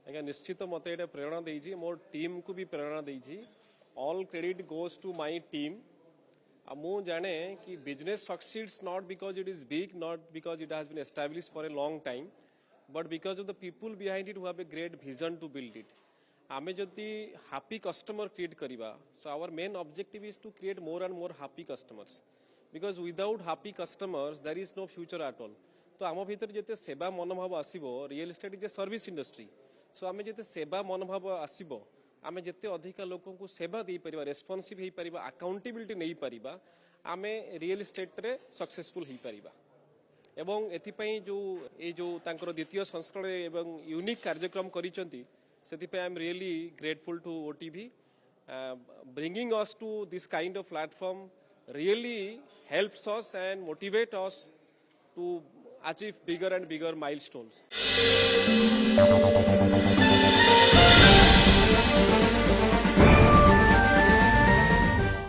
ଆଜ୍ଞା ନିଶ୍ଚିତ ମୋତେ ଏଇଟା ପ୍ରେରଣା ଦେଇଛି ମୋ ଟିମ୍କୁ ବି ପ୍ରେରଣା ଦେଇଛି all credit goes to my team ଆଉ ମୁଁ ଜାଣେ କି business succeeds not because it is big not because it has been establish for a long time but because of the people behind it who have a great vision to build it ଆମେ ଯଦି happy customer create କରିବା so our main objective is to create more and more happy customers because without happy customers there is no future at all ତ ଆମ ଭିତରେ ଯେତେ ସେବା ମନୋଭାବ ଆସିବ real estate is a service industry so ଆମେ ଯେତେ ସେବା ମନୋଭାବ ଆସିବ ଆମେ ଯେତେ ଅଧିକା ଲୋକଙ୍କୁ ସେବା ଦେଇପାରିବା ରେସ୍ପନ୍ସିଭ୍ ହେଇପାରିବା ଆକାଉଣ୍ଟେବିଲିଟି ନେଇପାରିବା ଆମେ ରିଏଲ୍ ଇଷ୍ଟେଟ୍ରେ ସକ୍ସେସଫୁଲ୍ ହେଇପାରିବା ଏବଂ ଏଥିପାଇଁ ଯେଉଁ ତାଙ୍କର ଦ୍ୱିତୀୟ ସଂସ୍କରଣ ଏବଂ ୟୁନିକ୍ କାର୍ଯ୍ୟକ୍ରମ କରିଛନ୍ତି ସେଥିପାଇଁ I am really grateful to OTV bringing us to this kind of platform really helps us and motivate us to achieve bigger and bigger milestones.